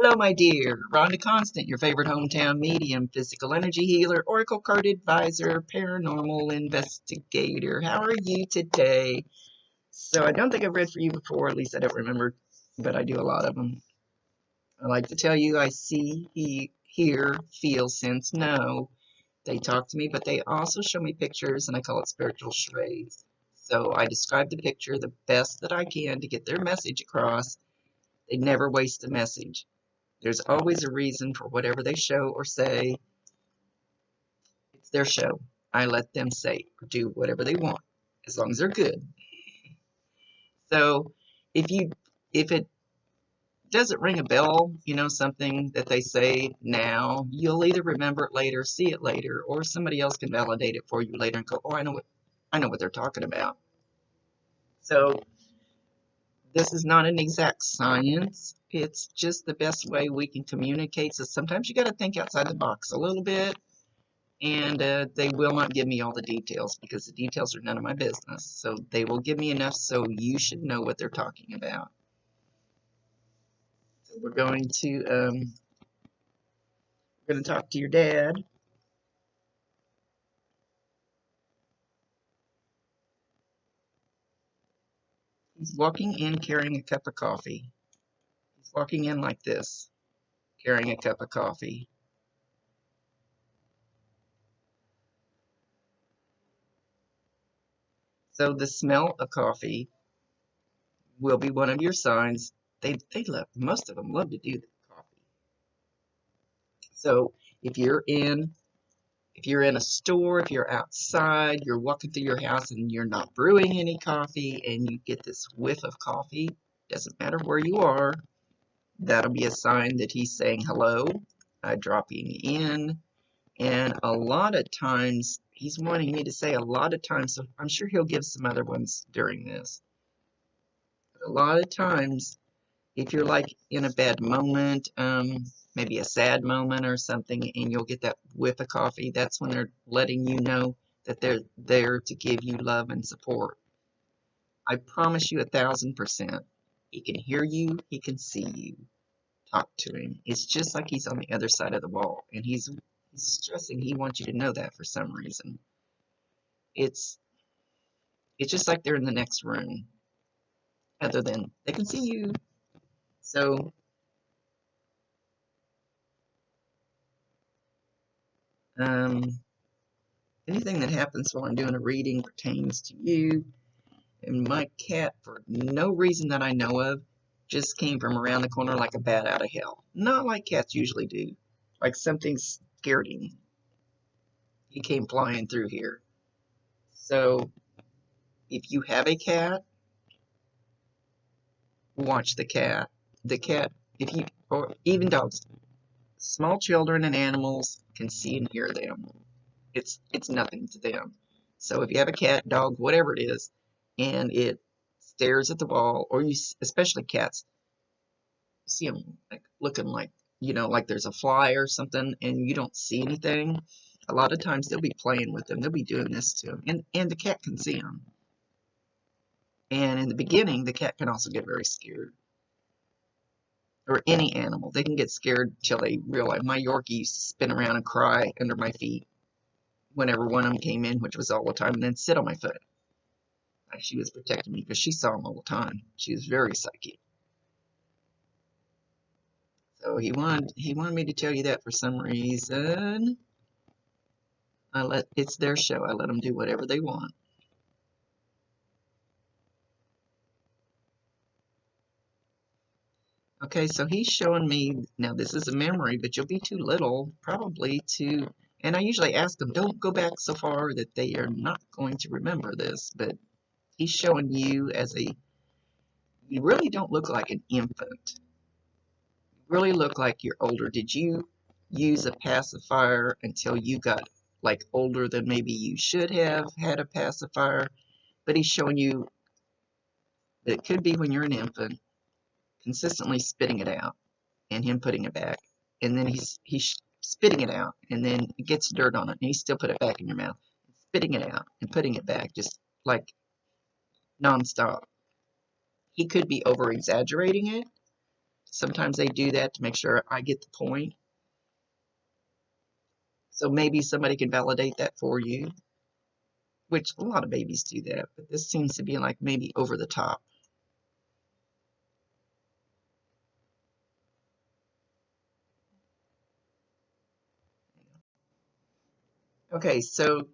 Hello, my dear. Rhonda Constant, your favorite hometown medium, physical energy healer, oracle card advisor, paranormal investigator. How are you today? So I don't think I've read for you before, at least I don't remember, but I do a lot of them. I like to tell you I see, hear, feel, sense, know. They talk to me, but they also show me pictures, and I call it spiritual charades. So I describe the picture the best that I can to get their message across. They never waste a message. There's always a reason for whatever they show or say. It's their show. I let them say or do whatever they want, as long as they're good. So if it doesn't ring a bell, something that they say now, you'll either remember it later, see it later, or somebody else can validate it for you later and go, oh, I know what they're talking about. So this is not an exact science. It's just the best way we can communicate. So sometimes you got to think outside the box a little bit. And they will not give me all the details because the details are none of my business. So they will give me enough so you should know what they're talking about. So we're going to talk to your dad. He's walking in carrying a cup of coffee. He's walking in like this, carrying a cup of coffee. So the smell of coffee will be one of your signs. They love, most of them love to do the coffee. So if you're in a store, if you're outside, you're walking through your house and you're not brewing any coffee and you get this whiff of coffee, doesn't matter where you are, that'll be a sign that he's saying hello, dropping in. And a lot of times, he's wanting me to say a lot of times, so I'm sure he'll give some other ones during this. But a lot of times, if you're like in a bad moment, maybe a sad moment or something, and you'll get that whiff of coffee, that's when they're letting you know that they're there to give you love and support. I promise you 1,000%. He can hear you, he can see you. Talk to him. It's just like he's on the other side of the wall, and he's stressing he wants you to know that for some reason. It's just like they're in the next room, other than they can see you. So anything that happens while I'm doing a reading pertains to you. And my cat, for no reason that I know of, just came from around the corner like a bat out of hell. Not like cats usually do. Like something scared him. He came flying through here. So if you have a cat, watch the cat. The cat, or even dogs, small children and animals can see and hear them. It's nothing to them. So if you have a cat, dog, whatever it is, and it stares at the wall, or especially cats, you see them like looking like like there's a fly or something, and you don't see anything. A lot of times they'll be playing with them. They'll be doing this to them, and the cat can see them. And in the beginning, the cat can also get very scared, or any animal. They can get scared till they realize. My Yorkie used to spin around and cry under my feet whenever one of them came in, which was all the time, and then sit on my foot. Like she was protecting me because she saw them all the time. She was very psychic. So he wanted me to tell you that for some reason. It's their show. I let them do whatever they want. Okay, so he's showing me, now this is a memory, but you'll be too little probably to, and I usually ask them, don't go back so far that they are not going to remember this, but he's showing you you really don't look like an infant. You really look like you're older. Did you use a pacifier until you got like older than maybe you should have had a pacifier? But he's showing you that it could be when you're an infant, consistently spitting it out and him putting it back. And then he's spitting it out and then it gets dirt on it and he still put it back in your mouth. Spitting it out and putting it back just like nonstop. He could be over exaggerating it. Sometimes they do that to make sure I get the point. So maybe somebody can validate that for you, which a lot of babies do that, but this seems to be like maybe over the top. Okay, so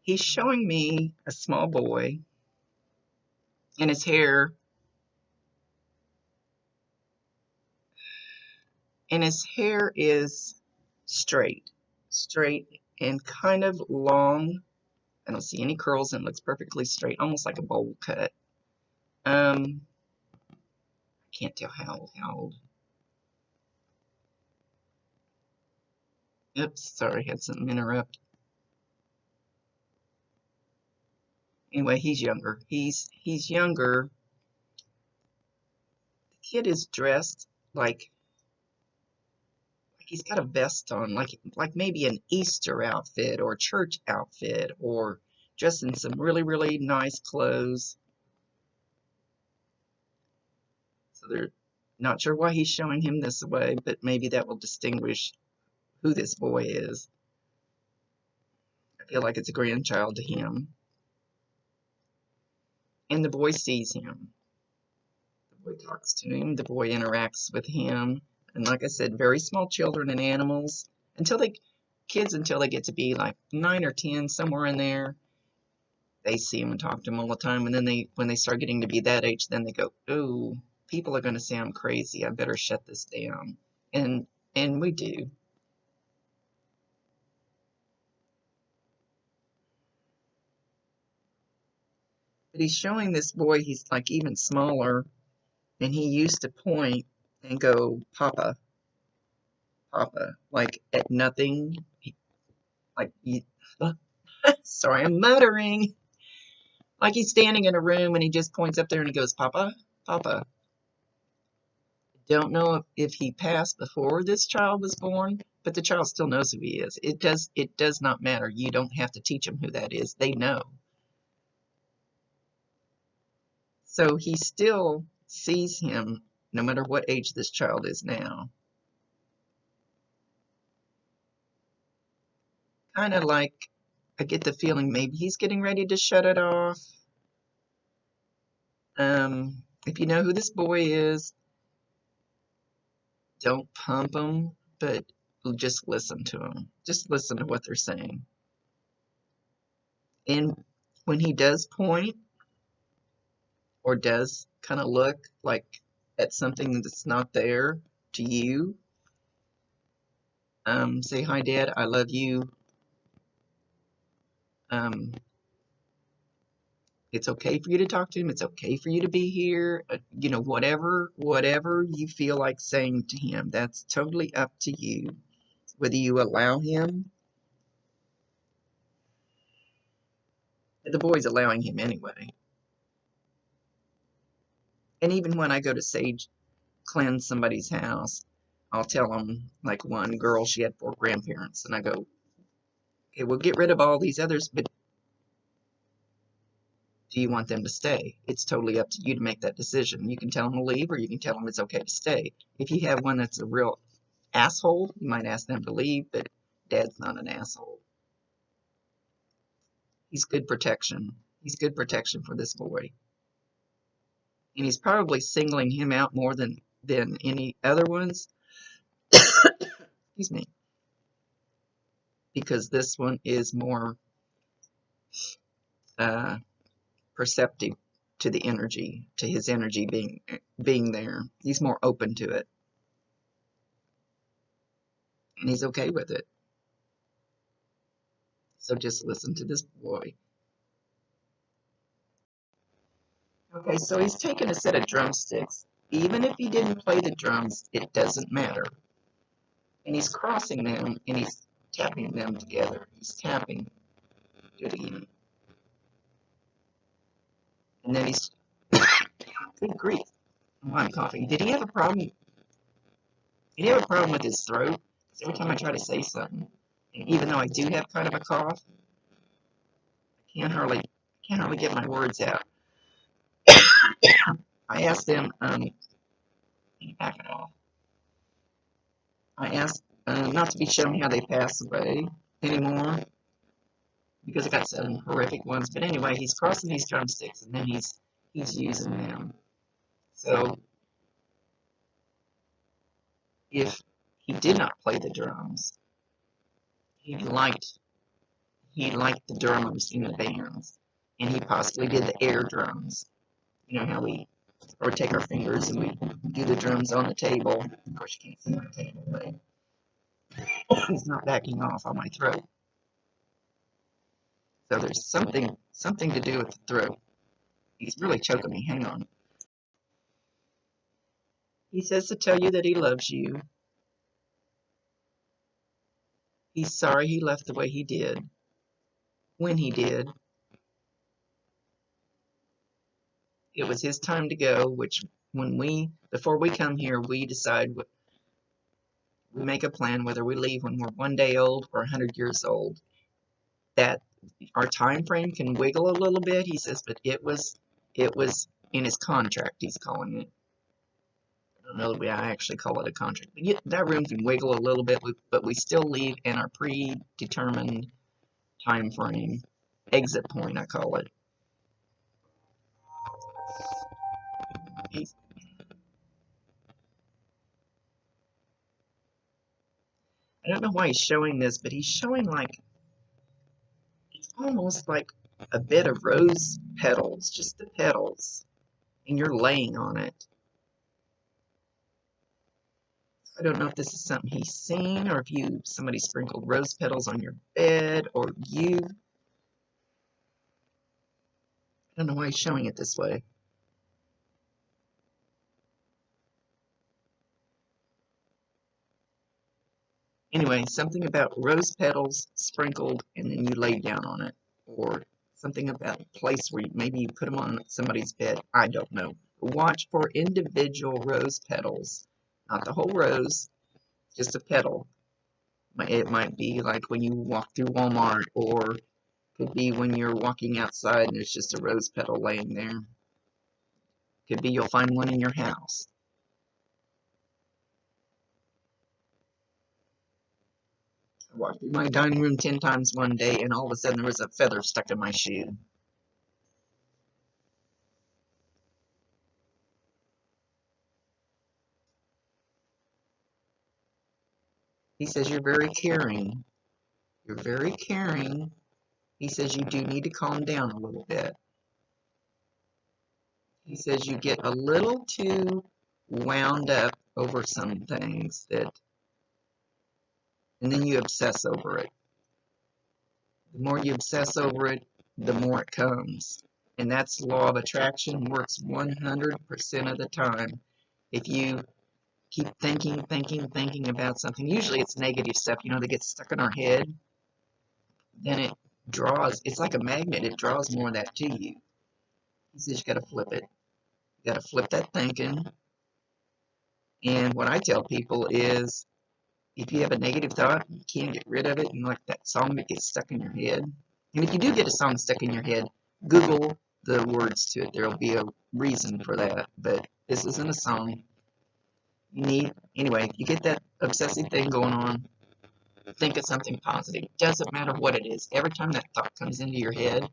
he's showing me a small boy, and his hair is straight, and kind of long. I don't see any curls and it looks perfectly straight, almost like a bowl cut. I can't tell how old. Oops, sorry, had something interrupt. Anyway, he's younger. He's younger. The kid is dressed like he's got a vest on, like maybe an Easter outfit or a church outfit, or dressed in some really nice clothes. So they're not sure why he's showing him this way, but maybe that will distinguish who this boy is. I feel like it's a grandchild to him. And the boy sees him. The boy talks to him. The boy interacts with him. And like I said, very small children and animals, until they get to be like 9 or 10, somewhere in there, they see him and talk to him all the time. And then when they start getting to be that age, then they go, "Oh, people are going to say I'm crazy. I better shut this down." And we do. But he's showing this boy, he's like even smaller, and he used to point and go, "Papa, Papa," like at nothing. Like, sorry, I'm muttering. Like he's standing in a room and he just points up there and he goes, "Papa, Papa." Don't know if he passed before this child was born, but the child still knows who he is. It does not matter. You don't have to teach them who that is. They know. So he still sees him no matter what age this child is now. Kind of like, I get the feeling maybe he's getting ready to shut it off. If you know who this boy is, don't pump him, but just listen to him. Just listen to what they're saying. And when he does point or does kind of look like at something that's not there to you, say, "Hi, Dad, I love you. Um, it's okay for you to talk to him. It's okay for you to be here." Whatever you feel like saying to him, that's totally up to you. Whether you allow him, the boy's allowing him anyway. And even when I go to sage cleanse somebody's house, I'll tell them, like one girl, she had 4 grandparents, and I go, "Okay, we'll get rid of all these others, but do you want them to stay? It's totally up to you to make that decision. You can tell them to leave, or you can tell them it's okay to stay. If you have one that's a real asshole, you might ask them to leave, but Dad's not an asshole. He's good protection. He's good protection for this boy. And he's probably singling him out more than any other ones." Excuse me. Because this one is more perceptive to the energy, to his energy being there. He's more open to it. And he's okay with it. So just listen to this boy. Okay, so he's taken a set of drumsticks. Even if he didn't play the drums, it doesn't matter. And he's crossing them and he's tapping them together. He's tapping. Do it again. And then he's, good grief. Oh, I'm coughing. Did he have a problem? Did he have a problem with his throat? Because every time I try to say something, and even though I do have kind of a cough, I can't hardly get my words out. I asked him, back it off. I asked not to be shown how they pass away anymore because I got some horrific ones. But anyway, he's crossing these drumsticks and then he's using them. So if he did not play the drums, he liked the drummers in the bands, and he possibly did the air drums. You know how we take our fingers and we do the drums on the table. Of course, you can't see my table, but he's not backing off on my throat. So there's something to do with the throat. He's really choking me. Hang on. He says to tell you that he loves you. He's sorry he left the way he did, when he did. It was his time to go, which before we come here, we decide, we make a plan whether we leave when we're 1 day old or 100 years old. That our time frame can wiggle a little bit, he says, but it was in his contract, he's calling it. I don't know that I actually call it a contract, but that room can wiggle a little bit, but we still leave in our predetermined time frame, exit point, I call it. I don't know why he's showing this, but he's showing like, it's almost like a bed of rose petals, just the petals, and you're laying on it. I don't know if this is something he's seen, or if somebody sprinkled rose petals on your bed, or you. I don't know why he's showing it this way. Anyway, something about rose petals sprinkled and then you lay down on it, or something about a place where maybe you put them on somebody's bed. I don't know. Watch for individual rose petals, not the whole rose, just a petal. It might be like when you walk through Walmart, or could be when you're walking outside and there's just a rose petal laying there. Could be you'll find one in your house. I walked through my dining room 10 times one day, and all of a sudden there was a feather stuck in my shoe. He says you're very caring. You're very caring. He says you do need to calm down a little bit. He says you get a little too wound up over some things and then you obsess over it. The more you obsess over it, the more it comes. And that's law of attraction, works 100% of the time. If you keep thinking about something, usually it's negative stuff, that gets stuck in our head, then it draws, it's like a magnet, it draws more of that to you. He says you gotta flip it. You gotta flip that thinking. And what I tell people is, if you have a negative thought, you can't get rid of it, and like that song that gets stuck in your head. And if you do get a song stuck in your head, Google the words to it. There'll be a reason for that, but this isn't a song. Anyway, you get that obsessive thing going on, think of something positive. Doesn't matter what it is. Every time that thought comes into your head,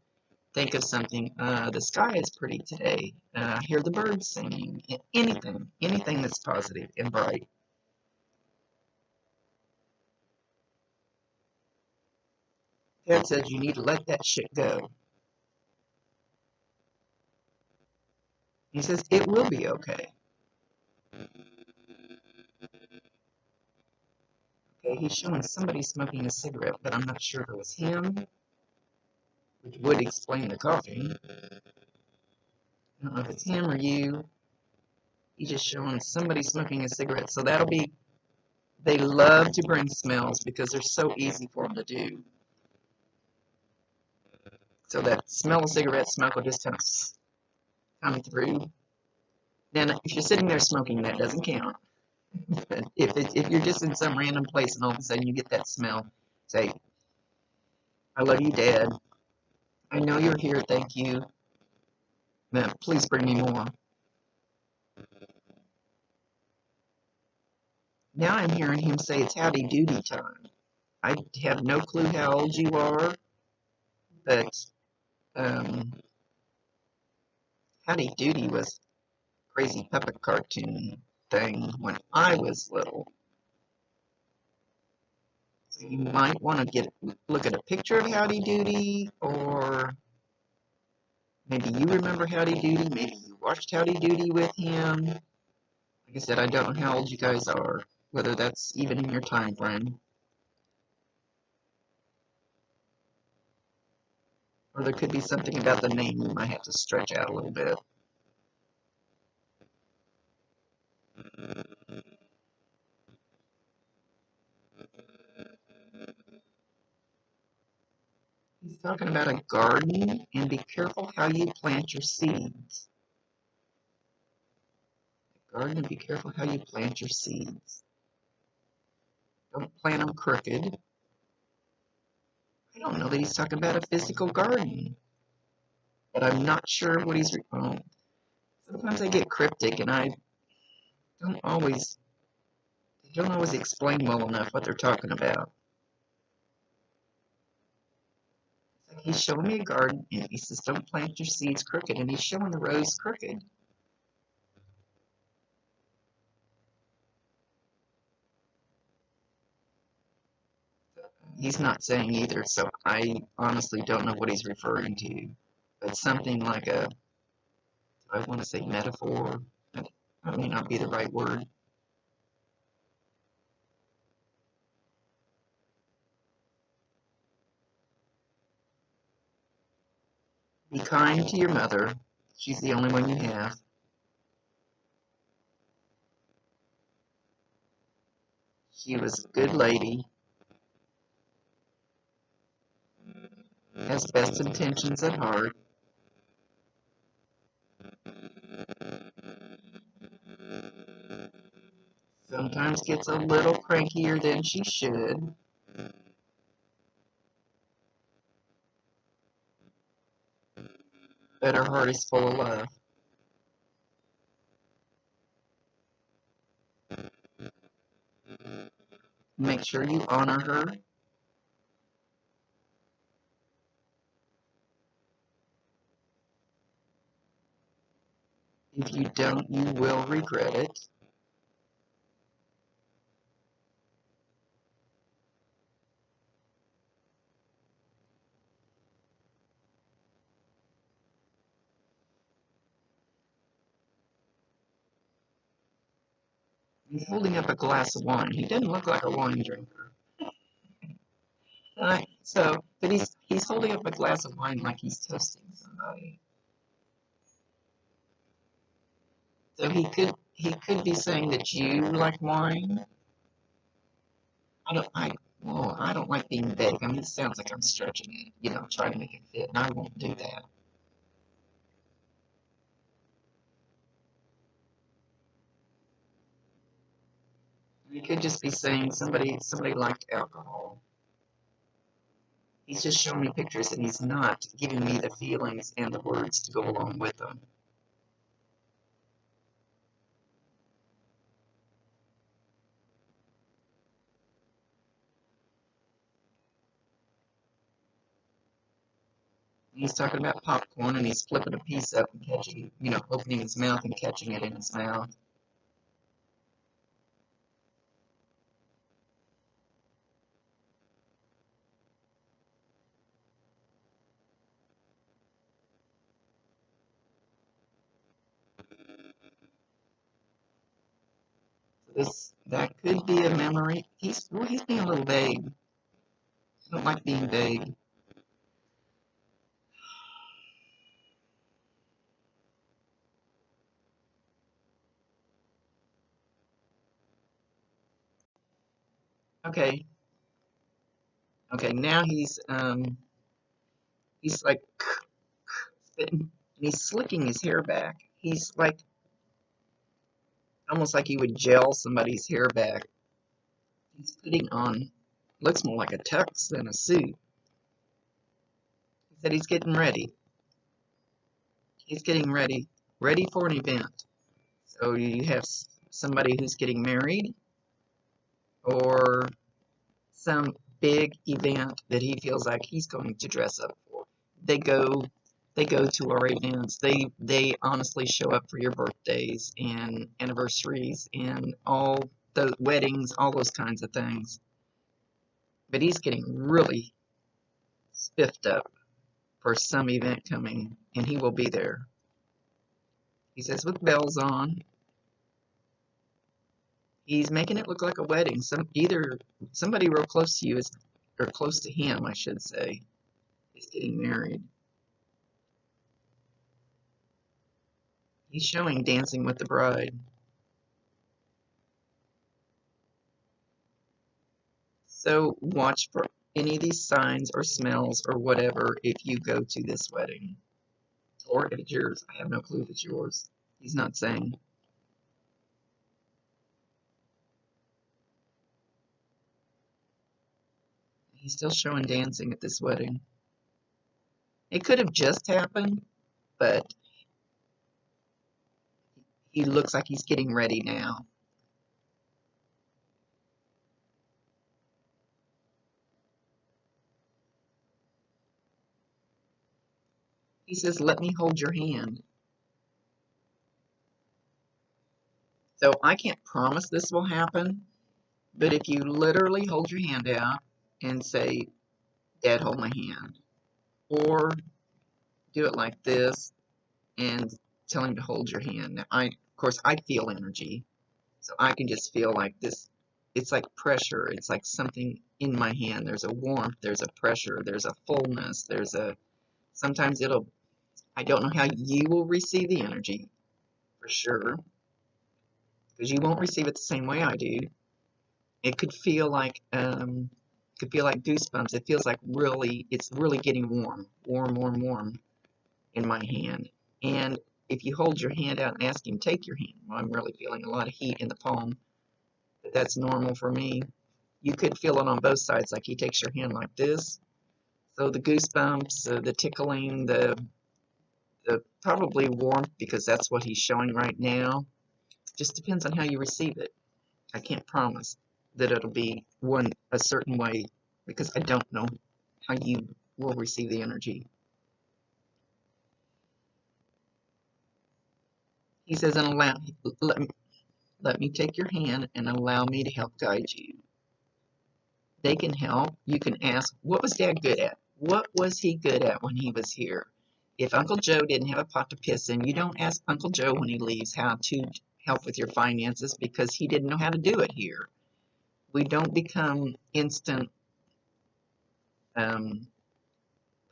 think of something. The sky is pretty today. I hear the birds singing. Anything that's positive and bright. Dad says you need to let that shit go. He says it will be okay. Okay, he's showing somebody smoking a cigarette, but I'm not sure if it was him, which would explain the coughing. I don't know if it's him or you. He's just showing somebody smoking a cigarette, so that'll be, they love to bring smells because they're so easy for them to do. So that smell of cigarette smoke will just kind of come through. Then if you're sitting there smoking, that doesn't count. But if you're just in some random place and all of a sudden you get that smell, say, I love you, Dad. I know you're here, thank you. But please bring me more. Now I'm hearing him say it's howdy doody time. I have no clue how old you are, but howdy doody was a crazy puppet cartoon thing when I was little. So you might want to look at a picture of Howdy Doody, or maybe you remember Howdy Doody, maybe you watched Howdy Doody with him. Like I said, I don't know how old you guys are, whether that's even in your time frame. Or there could be something about the name you might have to stretch out a little bit. He's talking about a garden, and be careful how you plant your seeds. Garden, and be careful how you plant your seeds. Don't plant them crooked. I don't know that he's talking about a physical garden, but I'm not sure what he's. Sometimes I get cryptic, and I don't always explain well enough what they're talking about. It's like he's showing me a garden, and he says, "Don't plant your seeds crooked," and he's showing the rows crooked. He's not saying either, so I honestly don't know what he's referring to. But something like I want to say metaphor. That may not be the right word. Be kind to your mother. She's the only one you have. She was a good lady, has best intentions at heart. Sometimes gets a little crankier than she should. But her heart is full of love. Make sure you honor her. If you don't, you will regret it. He's holding up a glass of wine. He doesn't look like a wine drinker. But he's holding up a glass of wine like he's toasting somebody. So he could be saying that you like wine. I don't like being vague. I mean, it sounds like I'm stretching it, trying to make it fit, and I won't do that. He could just be saying somebody liked alcohol. He's just showing me pictures, and he's not giving me the feelings and the words to go along with them. He's talking about popcorn, and he's flipping a piece up and catching, opening his mouth and catching it in his mouth. That could be a memory. He's being a little vague. I don't like being vague. Okay. Okay, now he's like spitting, and he's slicking his hair back. He's like almost like he would gel somebody's hair back. He's putting on looks more like a tux than a suit. He said he's getting ready. He's getting ready for an event. So you have somebody who's getting married, or some big event that he feels like he's going to dress up for. They go they go to our events. They honestly show up for your birthdays and anniversaries and all the weddings, all those kinds of things. But he's getting really spiffed up for some event coming, and he will be there. He says with bells on. He's making it look like a wedding. Either somebody real close to you is, or close to him, I should say, is getting married. He's showing Dancing with the Bride. So watch for any of these signs or smells or whatever if you go to this wedding. Or if it's yours. I have no clue if it's yours. He's not saying. He's still showing dancing at this wedding. It could have just happened, but he looks like he's getting ready now. He says, let me hold your hand. So I can't promise this will happen, but if you literally hold your hand out and say, Dad, hold my hand, or do it like this and tell him to hold your hand. Now, of course, I feel energy, so I can just feel like this. It's like pressure. It's like something in my hand. There's a warmth. There's a pressure. There's a fullness. Sometimes I don't know how you will receive the energy for sure, because you won't receive it the same way I do. It could feel like goosebumps. It feels like it's really getting warm, warm, warm, warm in my hand. And if you hold your hand out and ask him, take your hand. Well, I'm really feeling a lot of heat in the palm, but that's normal for me. You could feel it on both sides, like he takes your hand like this. So the goosebumps, the tickling, the probably warmth, because that's what he's showing right now. Just depends on how you receive it. I can't promise that it'll be a certain way because I don't know how you will receive the energy. He says, and let me take your hand and allow me to help guide you. They can help. You can ask, what was Dad good at? What was he good at when he was here? If Uncle Joe didn't have a pot to piss in, you don't ask Uncle Joe when he leaves how to help with your finances because he didn't know how to do it here. We don't become instant,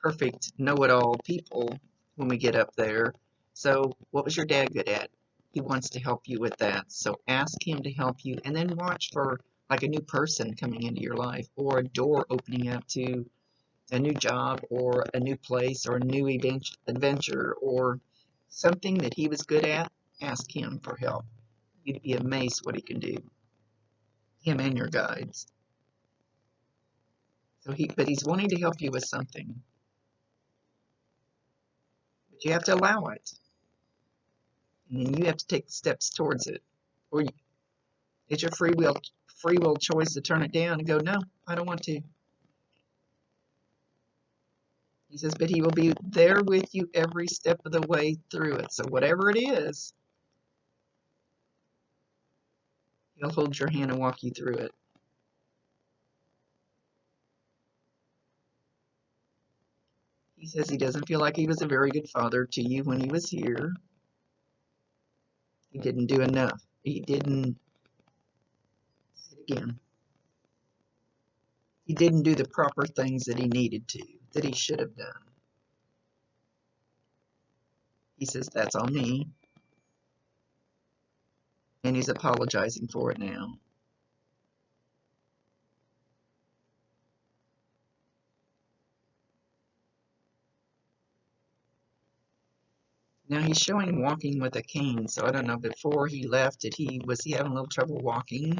perfect know-it-all people when we get up there. So what was your dad good at? He wants to help you with that. So ask him to help you and then watch for like a new person coming into your life or a door opening up to a new job or a new place or a new adventure or something that he was good at. Ask him for help. You'd be amazed what he can do. Him and your guides. But he's wanting to help you with something. But you have to allow it. And then you have to take the steps towards it. Or it's your free will choice to turn it down and go, no, I don't want to. He says, but he will be there with you every step of the way through it. So whatever it is, he'll hold your hand and walk you through it. He says he doesn't feel like he was a very good father to you when he was here. He didn't do enough. He didn't, again, he didn't do the proper things that he needed to, that he should have done. He says, that's on me. And he's apologizing for it now. Now he's showing walking with a cane, so I don't know, before he left, was he having a little trouble walking?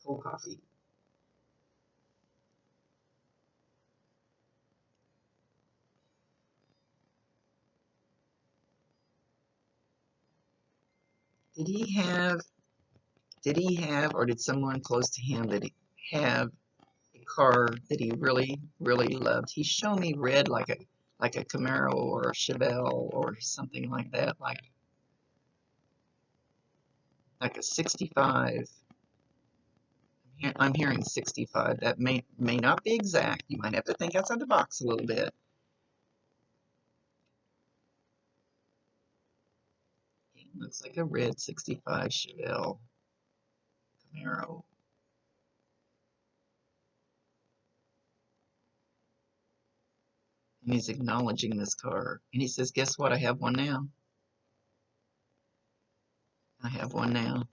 Cold coffee. Did he have, or did someone close to him that he have a car that he really, really loved? He's shown me red like a Camaro or a Chevelle or something like that, like a 65. I'm hearing 65. That may not be exact. You might have to think outside the box a little bit. It looks like a red 65 Chevelle Camaro. And he's acknowledging this car. And he says, guess what? I have one now. I have one now.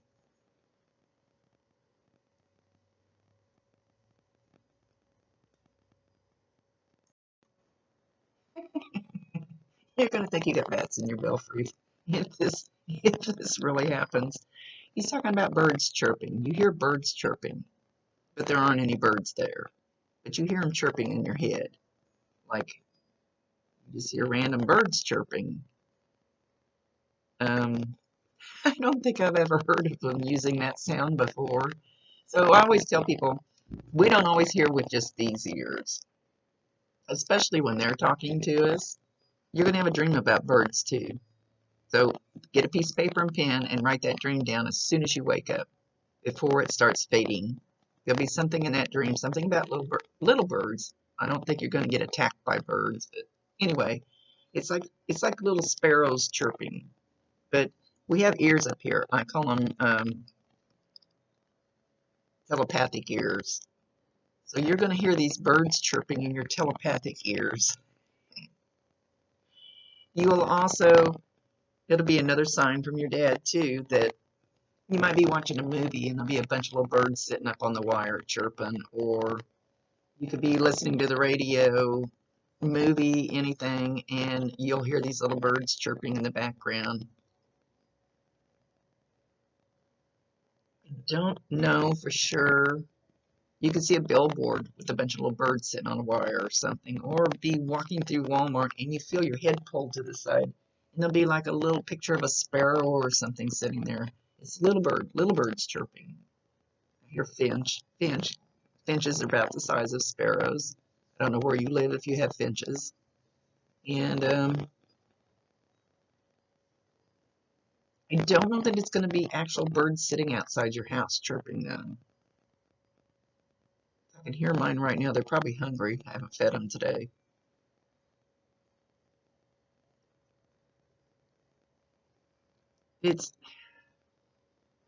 You're going to think you got rats in your belfry if this really happens. He's talking about birds chirping. You hear birds chirping, but there aren't any birds there. But you hear them chirping in your head. Like, you just hear random birds chirping. I don't think I've ever heard of them using that sound before. So I always tell people, we don't always hear with just these ears, especially when they're talking to us. You're going to have a dream about birds too. So get a piece of paper and pen and write that dream down as soon as you wake up, before it starts fading. There'll be something in that dream, something about little birds. I don't think you're going to get attacked by birds, but anyway, it's like little sparrows chirping. But we have ears up here. I call them telepathic ears. So you're going to hear these birds chirping in your telepathic ears. You will also, it'll be another sign from your dad too, that you might be watching a movie and there'll be a bunch of little birds sitting up on the wire chirping, or you could be listening to the radio, movie, anything, and you'll hear these little birds chirping in the background. I don't know for sure. You could see a billboard with a bunch of little birds sitting on a wire or something, or be walking through Walmart and you feel your head pulled to the side, and there'll be like a little picture of a sparrow or something sitting there. It's little birds chirping. I hear finch. Finches are about the size of sparrows. I don't know where you live if you have finches. And I don't know that it's going to be actual birds sitting outside your house chirping them. I can hear mine right now. They're probably hungry. I haven't fed them today. It's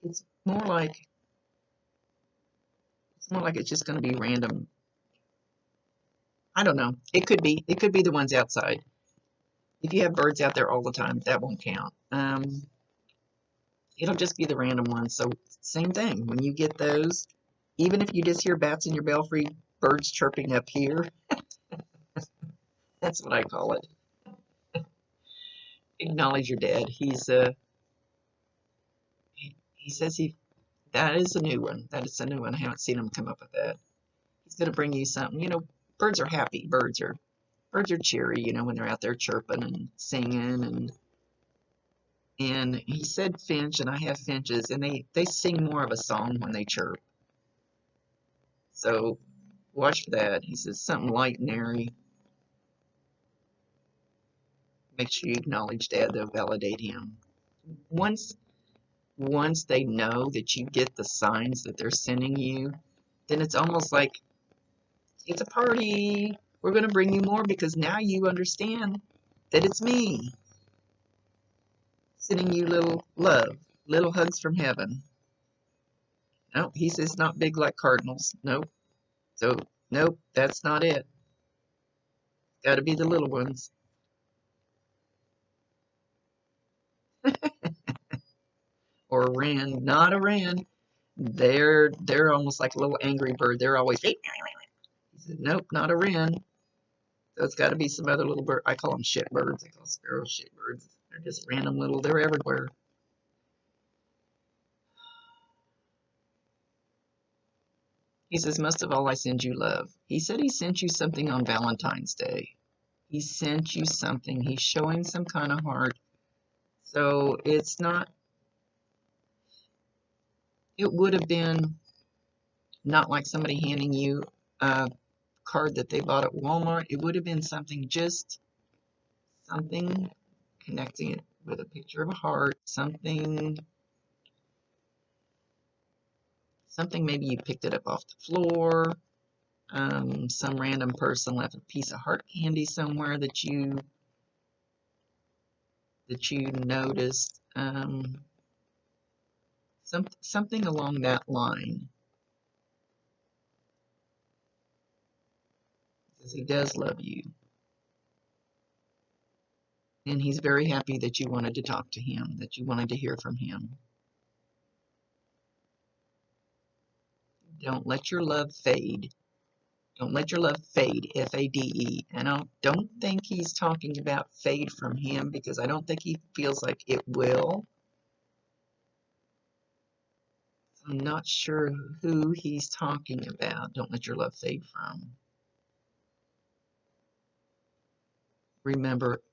it's more like it's just going to be random. I don't know. It could be the ones outside. If you have birds out there all the time, that won't count. It'll just be the random ones. So same thing. When you get those, even if you just hear bats in your belfry, birds chirping up here, that's what I call it. Acknowledge your dad. He says that is a new one. That is a new one. I haven't seen him come up with that. He's gonna bring you something. You know, birds are happy. Birds are cheery. You know, when they're out there chirping and singing and he said finch, and I have finches, and they sing more of a song when they chirp. So watch for that. He says something light and airy. Make sure you acknowledge Dad. They'll validate him. Once they know that you get the signs that they're sending you, then it's almost like it's a party. We're going to bring you more because now you understand that it's me sending you little love, little hugs from heaven. No, he says not big like cardinals. Nope. So, nope, that's not it. Got to be the little ones. Or a wren, not a wren. They're almost like a little angry bird. They're always, he said, nope, not a wren. So it's got to be some other little bird. I call them shit birds. I call sparrows shit birds. They're just random little, they're everywhere. He says, most of all, I send you love. He said he sent you something on Valentine's Day. He sent you something. He's showing some kind of heart. So it's not It would have been not like somebody handing you a card that they bought at Walmart. It would have been something, just something, connecting it with a picture of a heart, something maybe you picked it up off the floor. Some random person left a piece of heart candy somewhere that you noticed. Something along that line. Because he does love you. And he's very happy that you wanted to talk to him, that you wanted to hear from him. Don't let your love fade. Don't let your love fade, F-A-D-E. And I don't think he's talking about fade from him, because I don't think he feels like it will. I'm not sure who he's talking about. Don't let your love fade from. Remember,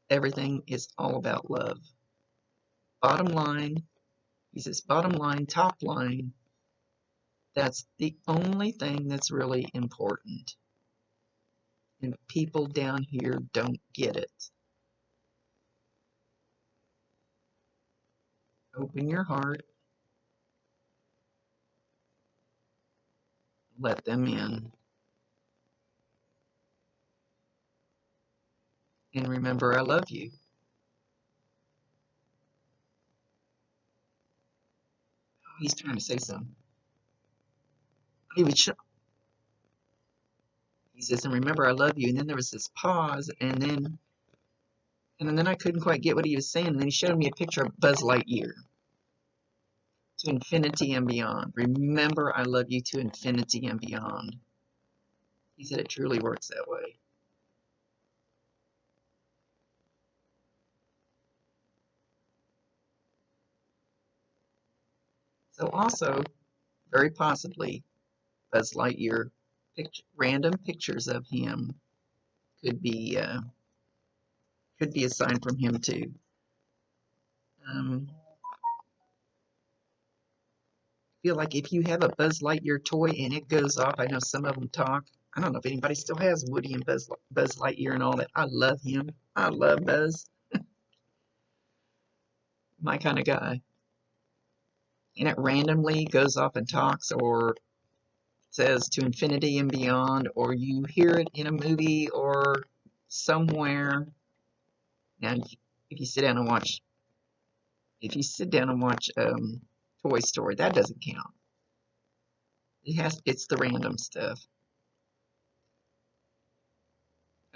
everything is all about love. Bottom line, he says bottom line, top line, that's the only thing that's really important. And people down here don't get it. Open your heart. Let them in. And remember, I love you. Oh, he's trying to say something. He says, and remember, I love you. And then there was this pause, and then I couldn't quite get what he was saying. And then he showed me a picture of Buzz Lightyear. To infinity and beyond. Remember, I love you to infinity and beyond. He said it truly works that way. So also, very possibly, Buzz Lightyear, random pictures of him could be a sign from him too. I feel like if you have a Buzz Lightyear toy and it goes off, I know some of them talk. I don't know if anybody still has Woody and Buzz Lightyear and all that. I love him. I love Buzz. My kind of guy. And it randomly goes off and talks, or says to infinity and beyond, or you hear it in a movie or somewhere. Now, if you sit down and watch Toy Story, that doesn't count. It's the random stuff.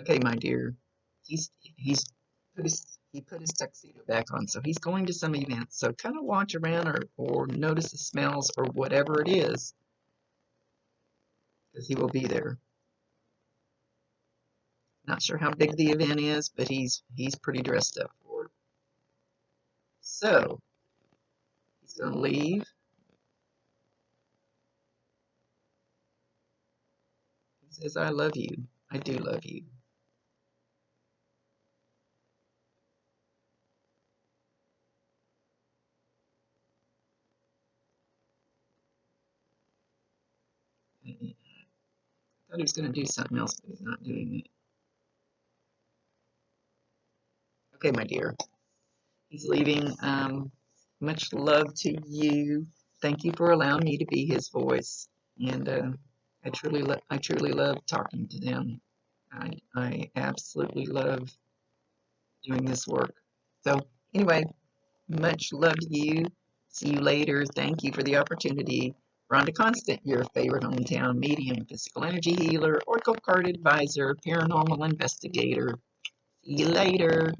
Okay, my dear, he put his tuxedo back on, so he's going to some event. So kind of watch around, or notice the smells or whatever it is, because he will be there. Not sure how big the event is, but he's pretty dressed up for it. So he's going to leave. He says, I love you. I do love you. I thought he was going to do something else, but he's not doing it. Okay, my dear. He's leaving. Much love to you. Thank you for allowing me to be his voice. And I truly love talking to them. I absolutely love doing this work. So anyway, much love to you. See you later. Thank you for the opportunity. Rhonda Constant, your favorite hometown medium, physical energy healer, oracle card advisor, paranormal investigator. See you later.